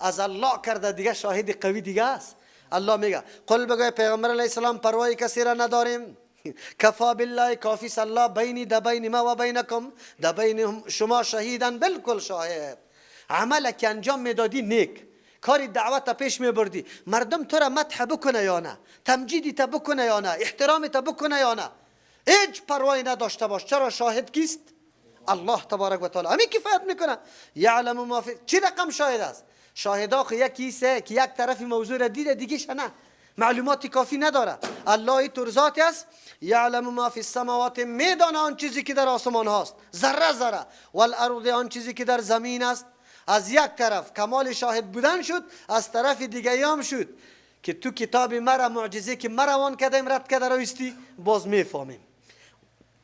از الله کرده دیگه شاهد قوی دیگه است. الله میگه قل بگوی پیغمبر علیه السلام پروای کسی را نداریم، کفا بالله کافی است الله بینی ده بین ما و بینکم، ده بین شما شهیدن، بالکل شاهد. عمل که انجام میدادی نیک، کاری دعوت پیش میبردی، مردم تو را مدح بکنه یا نه، تمجیدی تا بکنه یا نه، احترامی تا بکنه یا نه، هیچ پروایی نداشته باش. چرا؟ شاهد کیست؟ الله تبارک و تعالی. همین کفایت میکنه. یعلم ما فی، چی رقم شاهد است؟ شاهدا یکی سه که یک طرف موضوع را دیده دیگه نه، معلوماتی کافی نداره. الله طور ذاتی است. یعلم ما فی السماوات، میدانه آن چیزی که در آسمان هاست ذره ذره، والارض، آن چیزی که در زمین است. از یک طرف کمال شاهد بودن شد، از طرف دیگه هم شد که تو کتاب مرا معجزه که مرا وان کردیم رد کرده رویستی، باز میفهمیم.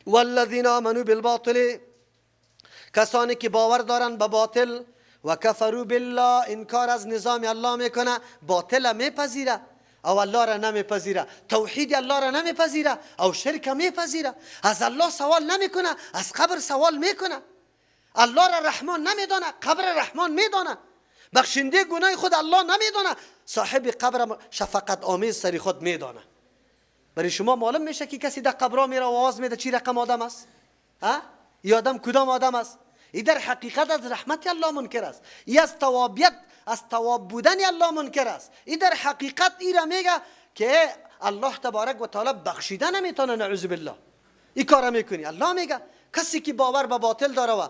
والذین آمنوا بالباطل، کسانی که باور دارن به باطل، و کفروا بالله، انکار از نظام الله میکنه، باطل میپذیره او الله را نمیپذیره، توحید الله را نمیپذیره او شرک میپذیره، از الله سوال نمیکنه، از قبر سوال میکنه. الله را رحمان نمیدانه، قبر رحمان میدانه. بخشنده گناه خود الله نمیدانه، صاحب قبر شفقت آمیز سری خود میدانه. برای شما معلوم میشه که کسی در قبر میره و آواز میده چی رقم آدم است؟ ای آدم کدام آدم است؟ ای در حقیقت از رحمت الله منکر است، ای از توابیت، از تواب بودن الله منکر است. ای در حقیقت ای را میگه که الله تبارک و تعالی بخشیده نمیتونه. نعوذ بالله ای کارا میکنی. الله میگه کسی که باور به باطل داره و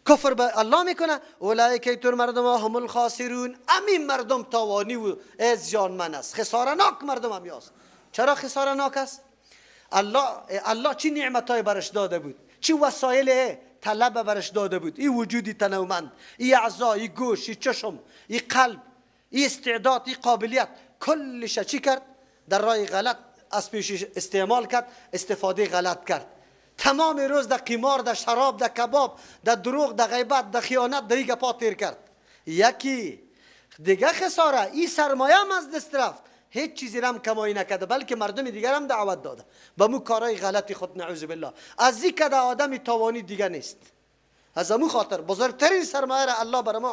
کفر به الله میکنه، اولئک ایتور مردم هم الخاسرون، امین مردم تاوانی و از جان من است، خسارناک مردم همی است. چرا خسارناک است؟ الله چی نعمتای برش داده بود، چی وسایل طلب برش داده بود، این وجودی تنومند، این اعضا، این گوش، این چشم، این قلب، این استعداد، این قابلیت، کلش چی کرد؟ در راه غلط از پیش استعمال کرد، استفاده غلط کرد. تمام روز در قمار، در شراب، در کباب، در دروغ، در غیبت، در خیانت، در این گپا تیر کرد. یکی دیگه خساره، این سرمایه هم از دست رفت، هیچ چیزی هم کمایی نکرده، بلکه مردم دیگر هم دعوت داده به مو کارهای غلطی خود. نعوذ بالله. از این کده آدمی تاوانی دیگه نیست. از امو خاطر بزرگترین سرمایه را الله بر ما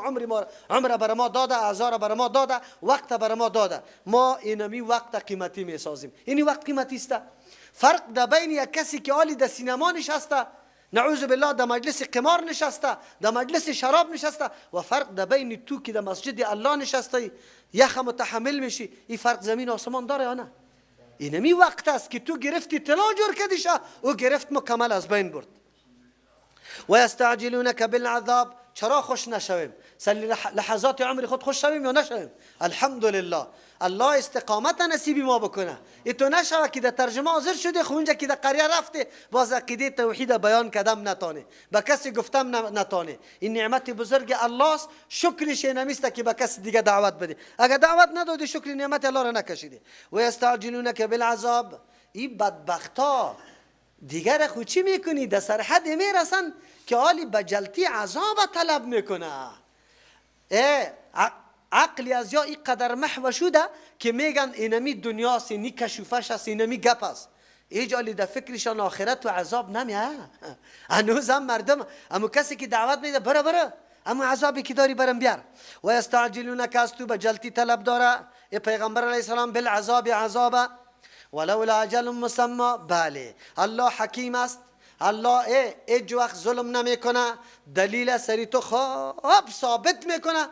عمر بر ما داده، اعضا را بر ما داده، وقت بر ما داده. ما اینمی وقت قیمتی می سازیم. اینی وقت قیمتی است. فرق در بین یک کسی که حالی در سینما نشسته، نعوذ بالله در مجلس قمار نشسته، در مجلس شراب نشسته، و فرق در بین تو که در مسجد الله نشسته یخ متحمل میشی. این فرق زمین آسمان داره یا نه؟ اینمی وقت است که تو گرفتی طلا جور کردیشه، او گرفت مکمل از بین برد. و یستعجلونک بالعذاب، چرا خوش نشویم؟ سلی لحظات عمر خود خوش شویم یا نشویم؟ الحمدلله. الله استقامت نصیبی ما بکنه. ای تو نشوه که در ترجمه حاضر شده، خونجا که در قریه رفته باز عقیده توحید بیان کدم نتانه، به کسی گفتم نتانه. این نعمت بزرگ الله است، شکرش نمیسته که به کسی دیگه دعوت بده. اگر دعوت ندادی شکر نعمت الله را نکشیده. و یستعجلونک بالعذاب، این بدبختا دیگر خود چی میکنی؟ در سرحد میرسن که حالی بجلتی عذاب طلب میکنه. عقلی از یا این قدر محو شده که میگن اینمی دنیاست، اینی کشوفش است، اینمی گپ است. ایجالی در فکرشان آخرت و عذاب نمیه. هنوز هم مردم، اما کسی که دعوت میده بره اما عذابی که داری برم بیار. و یستعجلونک، از تو بجلتی طلب داره ای پیغمبر علیه السلام بالعذاب، عذابه. ولولا اجل مسمى، بله الله حکیم است. الله ایج وقت ظلم نمیکنه، دلیل سری تو خواب ثابت میکنه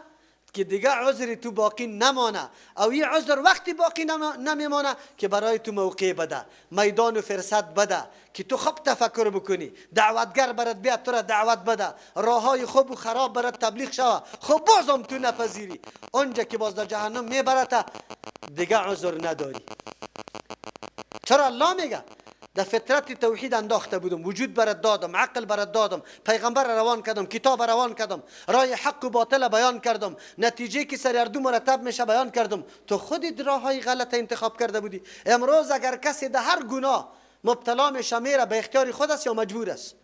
که دیگه عذری تو باقی نمانه، او یه عذر وقتی باقی نمیمانه که برای تو موقع بده، میدان و فرصت بده که تو خوب تفکر بکنی، دعوتگر برات بیاد تو را دعوت بده، راههای خوب و خراب برات تبلیغ شوه، خب بازم تو نپذیری، اونجا که باز در جهنم میبرته دیگه عذر نداری. چرا الله میگه در فطرت توحید انداخته بودم، وجود برات دادم، عقل برات دادم، پیغمبر روان کردم، کتاب روان کردم، راه حق و باطل بیان کردم، نتیجه که سر اردو مرتب میشه بیان کردم. تو خودت راه های غلط انتخاب کرده بودی. امروز اگر کسی در هر گناه مبتلا میشه میره، به اختیار خود است یا مجبور است؟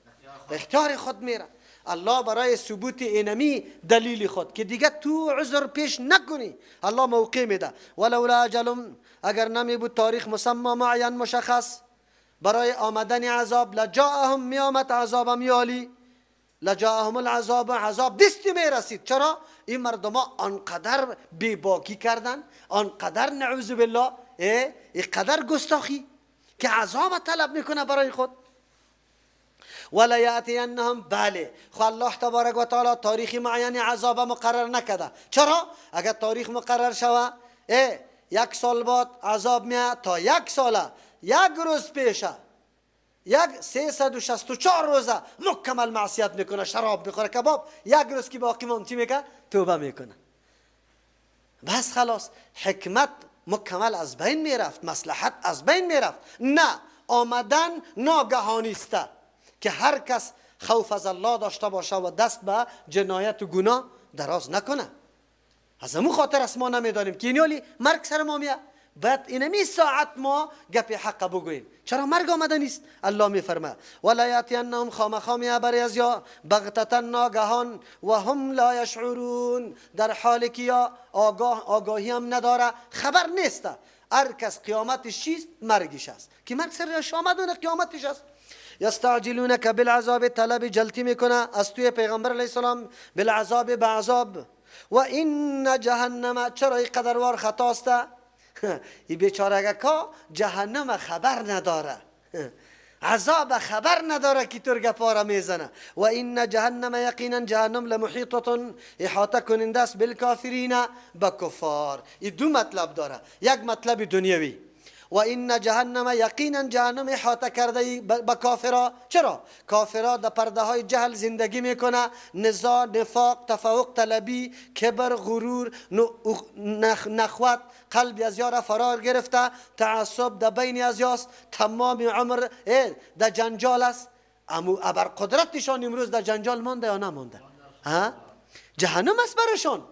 به اختیار خود میره. الله برای ثبوت اینمی دلیل خود که دیگه تو عذر پیش نکنی الله موقع میده. ولولا اجل، اگر نمی بود تاریخ مسمى معین مشخص برای آمدن عذاب، لجاءهم، میامد عذابم یالی، لجاءهم العذاب، عذاب دستی می رسید. چرا؟ این مردم ها آنقدر بیباکی کردن، آنقدر نعوذ بالله اینقدر گستاخی که عذاب طلب میکنه برای خود. ولا یاتینهم، بله خو الله تبارک و تعالی تاریخ معین عذاب مقرر نکده. چرا؟ اگر تاریخ مقرر شوه یک سال بعد عذاب میاد تا یک ساله، یک روز پیشه، یک 364 روزه مکمل معصیت میکنه، شراب میخوره، کباب، یک روز که باقی مون چی میکنه؟ توبه میکنه. بس خلاص حکمت مکمل از بین میرفت، مصلحت از بین میرفت. نه، آمدن ناگهانی است که هر کس خوف از الله داشته باشه و دست به جنایت و گناه دراز نکنه. از همون خاطر است ما نمیدانیم که اینولی مرگ سر ما میاد، باید اینمی ساعت ما گپ حق بگوییم. چرا مرگ آمده نیست؟ الله میفرمه ولا یاتینهم، خامخا میاد برای از یا بغتتا ناگهان و هم لا یشعرون، در حالی که یا آگاهی هم نداره، خبر نیست. هر کس قیامتش چیست؟ مرگش است که مرگ سرش آمدونه، قیامتش است. یستعجلونک بالعذاب، طلب جلتی میکنه از توی پیغمبر علیه السلام بالعذاب، به عذاب. و این جهنم، چرا این قدروار خطاست؟ این بیچارگکا جهنم خبر نداره، عذاب خبر نداره که ترگه پاره میزنه. و این جهنم، یقینا جهنم لمحیطة، احاطه کننده است بالکافرین، با کفار. این دو مطلب داره، یک مطلب دنیوی و این جهنم، یقینا جهنم احاطه کرده با کافرها. چرا؟ کافرها در پرده های جهل زندگی میکنه، نزاع، نفاق، تفوق طلبی، کبر، غرور، نخوت، قلب از یار فرار گرفته، تعصب در بین از یاست، تمام عمر در جنجال است. اما ابر قدرتشان امروز در جنجال مانده یا نمانده؟ جهنم است برشان،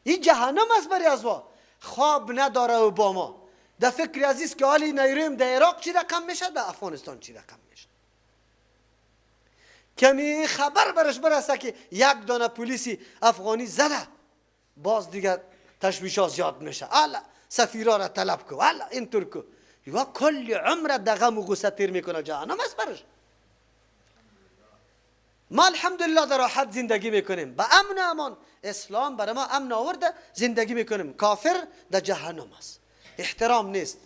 این جهنم است برای ازوا. خواب نداره اوباما، در فکر عزیز که حالی نیرویم در عراق چی رقم میشه، در افغانستان چی رقم میشه. کمی خبر برش برسه که یک دانه پلیسی افغانی زده، باز دیگه تشویشا زیاد میشه. الا سفیرا را طلب کو، الا اینطور کو، یا کل عمر در غم و غصه تیر میکنه. جهنم است برش. ما الحمدلله در راحت زندگی میکنیم، با امن و امان. اسلام برای ما امن آورده، زندگی میکنیم. کافر در جهنم است، احترام نیست،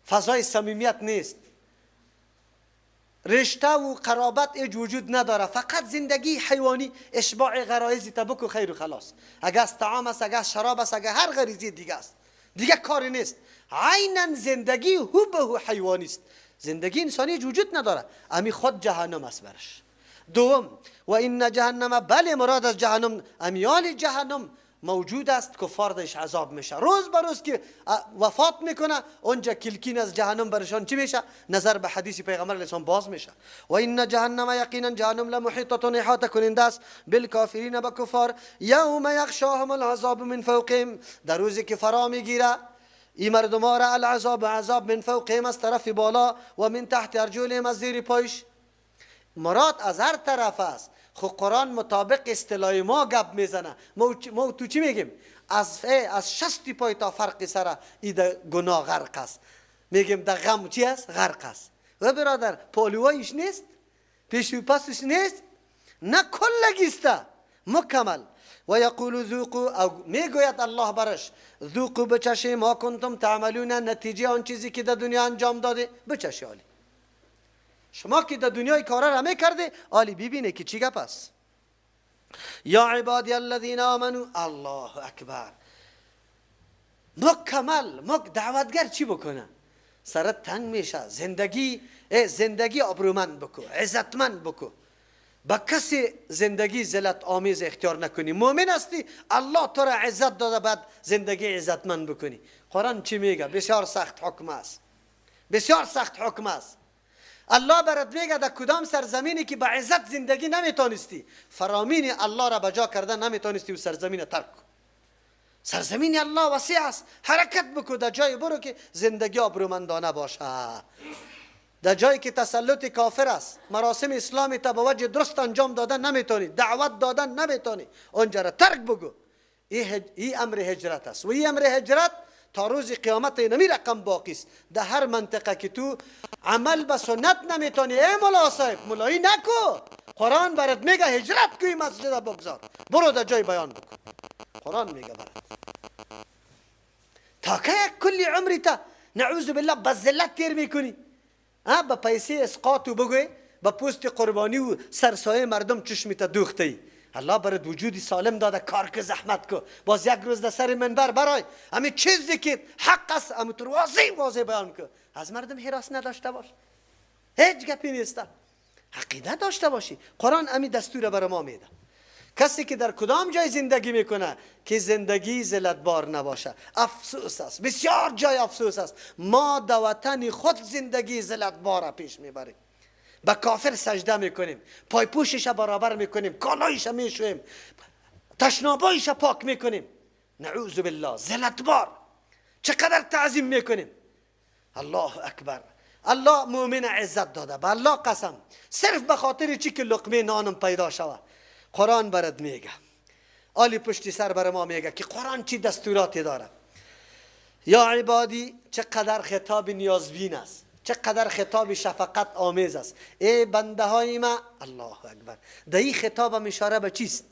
فضای صمیمیت نیست، رشته و قرابت ایج وجود نداره، فقط زندگی حیوانی، اشباع غرایزی تبکو خیر و خلاص. اگه از طعام است، اگه از شراب است، اگه هر غریزی دیگه است، دیگه کاری نیست. عیناً زندگی هو حیوانی است، زندگی انسانی وجود نداره. امی خود جهنم است برش. دوم و این جهنم، بله مراد از جهنم امیال جهنم موجود است، کفار درش عذاب میشه. روز به روز که وفات میکنه اونجا کلکین از جهنم برشان چی میشه؟ نظر به حدیث پیغمبر علیه السلام باز میشه. و این جهنم، یقینا جهنم لمحیطة، احاطه کننده است بالکافرین، با کفار. یوم یغشاهم العذاب من فوقهم، در روزی که فرا میگیره این مردم را العذاب، عذاب من فوقهم، از طرف بالا، و من تحت ارجلهم، از زیر پایش. مراد از هر طرف است. خو قرآن مطابق اصطلاح ما گپ میزنه. ما تو چی میگیم؟ از شستی پای تا فرق سره ای در گناه غرق است، میگیم در غم چی است؟ غرق است. و برادر پالوایش نیست، پیش و پسش نیست، نه کلگیسته مکمل. و یقول ذوقوا، او میگوید الله برش ذوقوا، بچشی ما کنتم تعملون، نتیجه آن چیزی که در دنیا انجام داده بچشی. عالی شما که در دنیای کارا را میکرده، عالی ببینه که چی گپ است. یا عبادی الذین آمنوا، الله اکبر، مکمل دعوتگر چی بکنه؟ سرت تنگ میشه. زندگی ابرومند بکو، عزتمند بکو، با کسی زندگی ذلت آمیز اختیار نکنی. مؤمن هستی الله تو را عزت داده، بعد زندگی عزتمند بکنی. قرآن چی میگه؟ بسیار سخت حکم است، بسیار سخت حکم است. الله برات میگه در کدام سرزمینی که با عزت زندگی نمیتونستی، فرامین الله را بجا کردن نمیتونستی، و سرزمین ترک کن. سرزمین الله وسیع است، حرکت بکو، در جای برو که زندگی آبرومندانه باشه. در جایی که تسلط کافر است، مراسم اسلامی تا به وجه درست انجام دادن نمیتونی، دعوت دادن نمیتونی، اونجا را ترک بگو. این امر هجرت است. و این امر هجرت تا روز قیامت نمی رقم باقی است. در هر منطقه که تو عمل به سنت نمیتونی، ای ملا صاحب ملایی نکو، قرآن برات میگه هجرت کوی مسجد بگذار، برو در جای بیان بکن. قرآن میگه برات تا که کلی عمری تا نعوذ بالله به ذلت تیر میکنی، با پیسه اسقاط و بگوی با پوست قربانی و سرسایه مردم چشمت دوخته ای. الله برات وجودی سالم داده، کار که زحمت کو، باز یک روز در سر منبر برای همین چیزی که حق است همونطور واضح بیان کو، از مردم هراس نداشته باش، هیچ گپی نیست. عقیده داشته باشی. قرآن همین دستور بر ما میده. کسی که در کدام جای زندگی میکنه که زندگی ذلتبار نباشه، افسوس است، بسیار جای افسوس است. ما در وطن خود زندگی ذلتبار پیش میبریم، به کافر سجده میکنیم، پای پوشش برابر میکنیم، کالایش میشویم، تشنابایش پاک میکنیم. نعوذ بالله، ذلتبار. چقدر تعظیم میکنیم. الله اکبر. الله مؤمن عزت داده، به الله قسم، صرف به خاطر چی که لقمه نانم پیدا شود. قرآن برات میگه، آلی پشتی سر بر ما میگه که قرآن چی دستوراتی داره. یا عبادی، چقدر خطاب نیازبین است، چقدر خطاب شفقت آمیز است. ای بنده های ما، الله اکبر، در این خطاب هم اشاره به چیست؟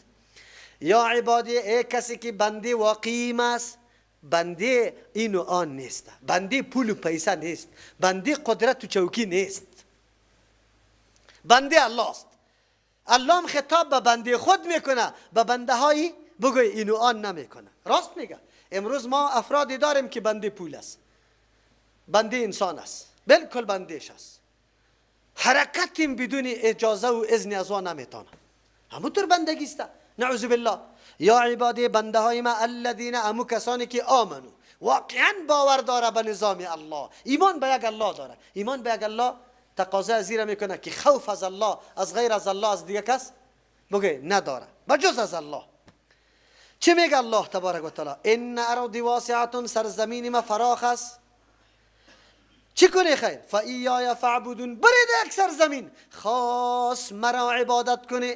یا عبادی، ای کسی که بنده واقعی است. بنده این و آن نیست، بنده پول و پیسه نیست، بنده قدرت و چوکی نیست، بنده الله است. الله هم خطاب به بنده خود میکنه، به بنده های بگوی این و آن نمیکنه. راست میگه. امروز ما افرادی داریم که بنده پول است، بنده انسان است، بالکل بندهش است، حرکتیم بدون اجازه و اذن از آن نمیتونه، همونطور بندگی است. نعوذ بالله. یا عبادی، بنده های ما، الذین، امو کسانی که آمنو، واقعا باور داره به نظام الله، ایمان به یک الله داره. ایمان به یک الله تقاضا زیر میکنه که خوف از الله، از غیر از الله، از دیگه کس بگه نداره، بجز از الله. چه میگه الله تبارک و تعالی؟ ان ارضی واسعه، سرزمین ما فراخ است. چی کنی خیر؟ فایای فعبدون، برید یک سرزمین خاص مرا عبادت کنی،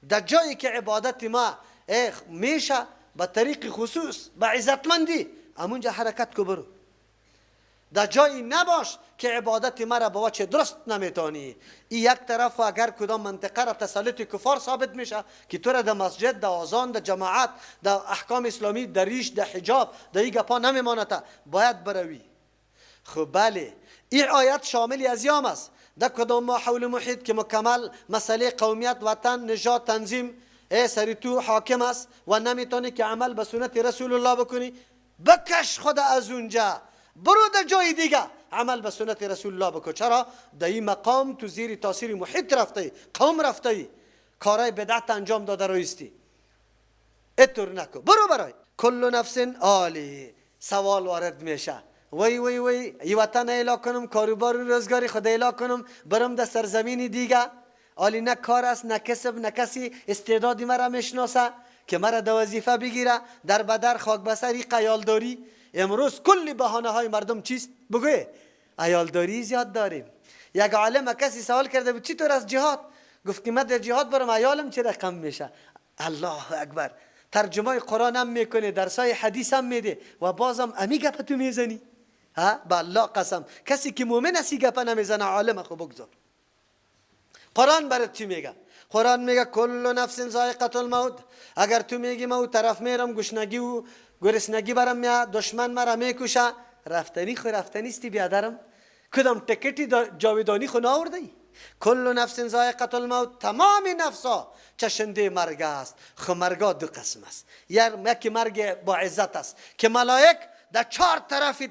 در جایی که عبادت ما میشه به طریق خصوص، به عزتمندی، همونجا حرکت کو برو. در جایی نباش که عبادت مرا به وجه درست نمیتونی. این یک طرف و اگر کدام منطقه را تسلط کفار ثابت میشه که تو را در مسجد، در آذان، در جماعت، در احکام اسلامی، در ریش، در حجاب، در این گپا نمیمانه، باید بروی. خب بله، این آیت شامل از یام است. در کدام ماحول محیط که مکمل مسئله قومیت، وطن، نژاد، تنظیم سری تو حاکم است و نمیتونی که عمل به سنت رسول الله بکنی، بکش خود از اونجا، برو در جای دیگه عمل به سنت رسول الله بکن. چرا؟ در این مقام تو زیر تاثیر محیط رفته، قوم رفته، کارهای بدعت انجام داده رویستی، اتور نکن، برو برای. کل نفس آلی، سوال وارد میشه، وی ای وطن ایلا کنم، کاروبار و روزگاری خود ایلا کنم، برم در سرزمینی دیگه، آلی نه کار است، نه کسب، نه کسی استعدادی مرا میشناسه که مرا در وظیفه بگیره، در بدر خاک بسری قیالداری. امروز کلی بهانه های مردم چیست؟ بگوی عیالداری زیاد داریم. یک عالم کسی سوال کرده بود چطور از جهاد؟ گفت که من در جهاد برم عیالم چه رقم میشه. الله اکبر. ترجمه قرآن هم میکنه، درسای حدیث هم میده و بازم امی گپ تو میزنی؟ با الله قسم، کسی که مومن است گپ نمیزنه، عالم خو بگذار. قرآن برات چی میگه؟ قرآن میگه کل نفس ذائقه الموت. اگر تو میگی من اون طرف میرم، گشنگی و گرسنگی برم میاد، دشمن مرا میکشه، رفتنی خو رفتنیستی بیادرم، کدام تکتی جاودانی خو ناوردی؟ کل نفس ذائقه الموت، تمام نفسا چشنده مرگ است. خو مرگا دو قسم است. یکی مرگ با عزت است که ملائک در چهار طرف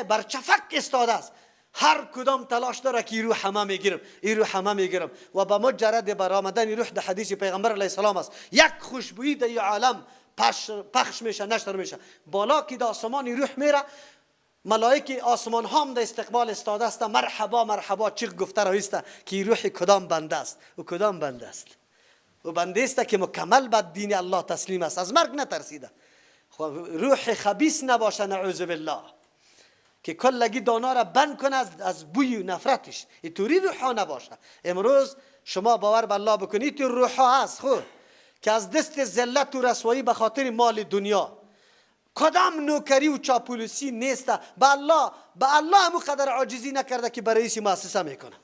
بر چفک استاده است، هر کدام تلاش داره که روح همه میگیرم، این روح همه میگیرم، و با مجرد برآمدن روح در حدیث پیغمبر علیه السلام است، یک خوشبویی در عالم پخش میشه، نشر میشه. بالا که در آسمان روح میره، ملائکه آسمان هم در استقبال استاده است، مرحبا مرحبا، چی گفته رویسته که روح کدام بنده است و کدام بنده است. و بنده است که مکمل به دین الله تسلیم است، از مرگ نترسیده، روح خبیث نباشه، نعوذ بالله، که کلگی دانا را بند کنه از بوی و نفرتش. اینطوری روح ها نباشه. امروز شما باور به الله بکنید، تو روح ها هست خود که از دست ذلت و رسوایی به خاطر مال دنیا کدام نوکری و چاپلوسی نیست. به الله همو قدر عاجزی نکرده که به رئیس مؤسسه میکنه.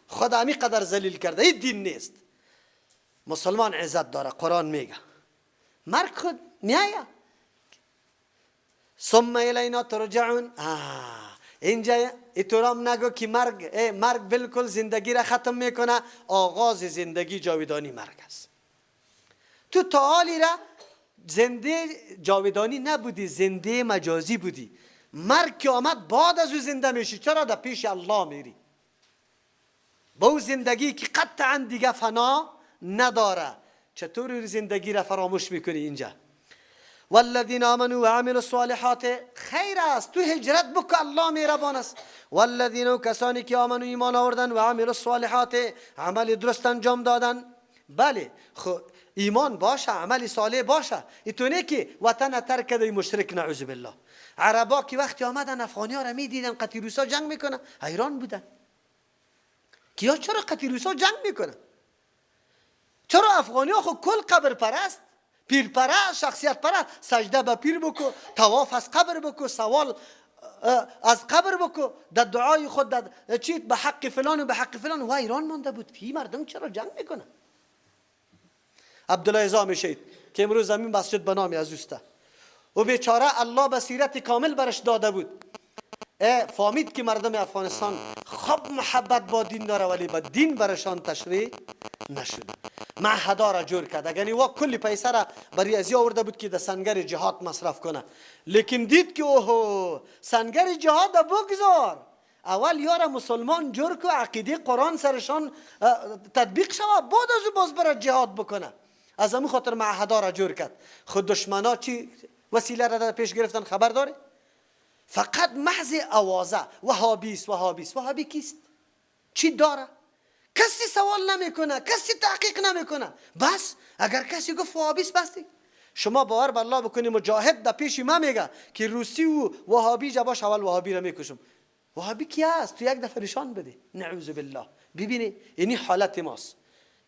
خدا همی قدر ذلیل کرده. این دین نیست. مسلمان عزت داره. قرآن میگه مرگ خود میایه. ثم الینا ترجعون. اینجا ایتورام نگو که مرگ بالکل زندگی را ختم میکنه. آغاز زندگی جاودانی مرگ است. تو تعالی را زنده جاودانی نبودی، زنده مجازی بودی. مرگ که آمد بعد از او زنده میشی. چرا؟ در پیش الله میری با او زندگی که قطعا دیگه فنا نداره. چطور زندگی را فراموش میکنی اینجا؟ والذین آمنوا و عملوا الصالحات. خیر است تو هجرت بکن، الله مهربان است. والذین، کسانی که آمنوا ایمان آوردن، و عملوا الصالحات، عمل درست انجام دادن. بله خب ایمان باشه، عمل صالح باشه. اینطوری که وطن ترک کردی مشرک، نعوذ بالله. عربا که وقتی آمدن افغانی ها را میدیدن قطی روسا جنگ میکنن، حیران بودن که چرا قطی روسا جنگ میکنن؟ چرا افغانی ها خود کل قبر پرست، پیر پرست، شخصیت پرست، سجده به پیر بکو، طواف از قبر بکو، سوال از قبر بکو، در دعای خود در چیت به حق فلان و به حق فلان. و ایران مانده بود که مردم چرا جنگ میکنن؟ عبدالله ازام شهید که امروز زمین مسجد به نام از اوسته، و بیچاره الله بصیرت کامل برش داده بود. فهمید که مردم افغانستان خب محبت با دین داره ولی با دین برشان تشریع نشد. معهدا را جور کرد. اگر نیوا کلی پیسه را برای ازی آورده بود که در سنگر جهاد مصرف کنه، لیکن دید که اوه سنگر جهاد بگذار، اول یار مسلمان جور که عقیده قرآن سرشان تطبیق شود، بعد از او باز برای جهاد بکنه. از همون خاطر معهدا را جور کرد. خود دشمنا چی وسیله را در پیش گرفتن خبر داره؟ فقط محض اوازه وهابی کیست؟ چی داره؟ کسی سوال نمیکنه، کسی تحقیق نمیکنه. بس اگر کسی گفت وهابیست بستی. شما باور به الله بکنی مجاهد در پیش ما میگه که روسی و وهابی جباش اول وهابی را میکشم. وهابی کی است؟ تو یک دفعه نشان بده. نعوذ بالله. ببینی اینی حالت ماست.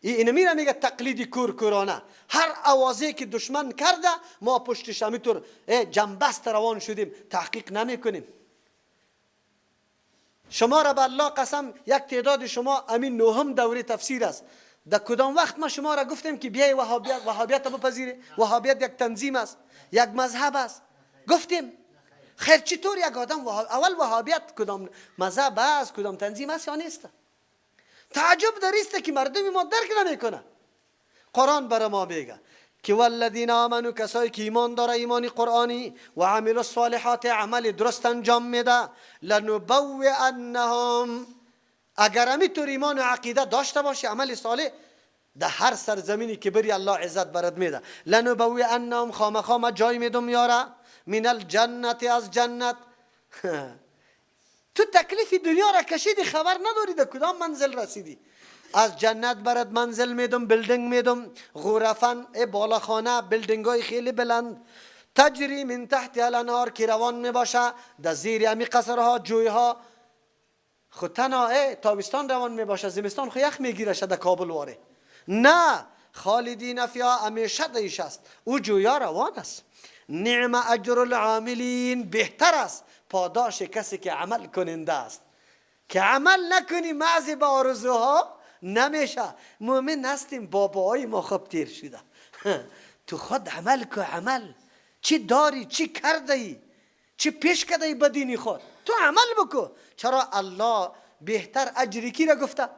این میره میگه تقلیدی کورکورانه. هر آوازه که دشمن کرده ما پشتش همینطور جنبست روان شدیم، تحقیق نمی کنیم. شما را به الله قسم یک تعداد شما امین نهم دوره تفسیر است. در کدام وقت ما شما را گفتیم که بیای وهابیت بپذیره؟ وهابیت یک تنظیم است، یک مذهب است. گفتیم خیر چطور یک آدم اول وهابیت کدام مذهب است، کدام تنظیم است یا نیست؟ تعجب در است که مردم ما درک نمیکنه. قرآن برای ما میگه که والذین آمنوا، کسایی که ایمان داره، ایمانی قرآنی، و عملوا الصالحات، عمل درست انجام میده، لنبوئنهم، اگر همینطور ایمان و عقیده داشته باشی، عمل صالح، در هر سرزمینی که بری الله عزت برات میده. لنبوئنهم، خامخام جای میدم یاره، من الجنت، از جنت. تو تکلیف دنیا را کشیدی خبر نداری در کدام منزل رسیدی. از جنت برات منزل میدم، بلدنگ میدم، غرفن، بالاخانه، بلدنگ های خیلی بلند، تجری من تحت الانهار، که روان میباشه در زیر همی قصرها، جویها. خود تنها تابستان روان میباشه، زمستان خو یخ میگیره در کابل واره. نه، خالدین فیها، همیشه دیش است. او جویا روان است. نعم اجر العاملین، بهتر است پاداش کسی که عمل کننده است. که عمل نکنی معزی با آرزوها نمیشه. مومن هستیم، باباهای ما خب تیر شده. تو خود عمل کن. عمل چی داری، چی کرده ای، چی پیش کرده ای به دین خود، تو عمل بکن. چرا الله بهتر اجری کی را گفته؟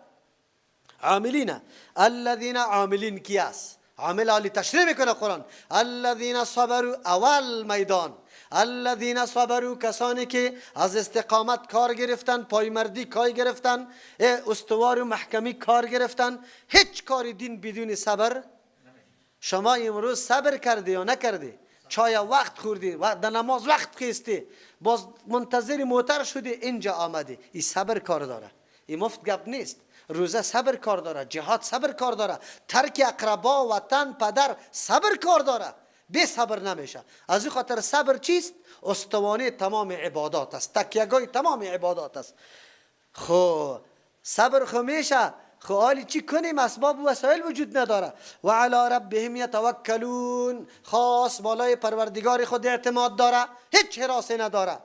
عاملین. الذین، عاملین کی است؟ عامل علی تشریح میکنه قرآن. الذین صبروا، اول میدان. الذین صبروا، کسانی که از استقامت کار گرفتن، پایمردی کار گرفتن، استوار و محکمی کار گرفتن. هیچ کار دین بدون صبر. شما امروز صبر کردی یا نکردی؟ چای وقت خوردی و در نماز وقت خیستی، باز منتظر موتر شدی، اینجا آمدی. این صبر کار داره. این مفت گپ نیست. روزه صبر کار داره، جهاد صبر کار داره، ترک اقربا، وطن، پدر صبر کار داره. بی صبر نمیشه. از این خاطر صبر چیست؟ استوانه تمام عبادات است، تکیه‌گاه تمام عبادات است. خب صبر خو میشه خب حالی چی کنیم؟ اسباب و وسایل وجود نداره. و علی ربهم یتوکلون، خاص بالای پروردگار خود اعتماد داره، هیچ حراسه نداره.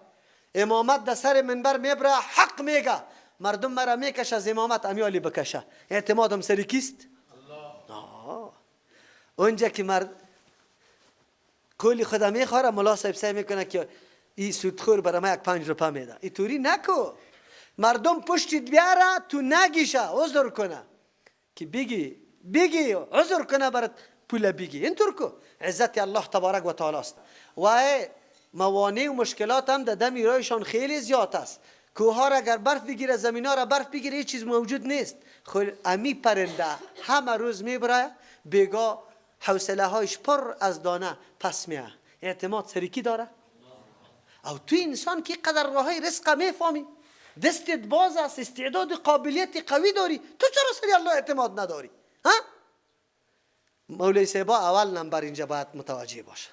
امامت در سر منبر میبره، حق میگه، مردم مرا میکش از امامت، امیالی بکشه. اعتمادم سر کیست؟ اونجا که کولی خدا میخوره، ملا صاحب سعی میکنه که این سودخور برای ما 5 روپیه میده. این طوری نکو. مردم پشتت بیاره تو نگیشه، عذر کنه که بگی عذر کنه برات پول بگی. اینطور کو. عزت الله تبارک و تعالی است. و موانع و مشکلات هم در دم رایشان خیلی زیاد است. کوها را اگر برف بگیره، زمین ها را برف بگیره، هیچ چیز موجود نیست. خود امی پرنده همه روز میبره، بگاه حوصله هایش پر از دانه پس میه. اعتماد سرکی داره. او تو انسان که قدر راه های رزق میفهمی، دستت باز است، استعداد قابلیت قوی داری، تو چرا سری الله اعتماد نداری؟ ها؟ مولوی صاحب اول نمبر اینجا باید متوجه باشه.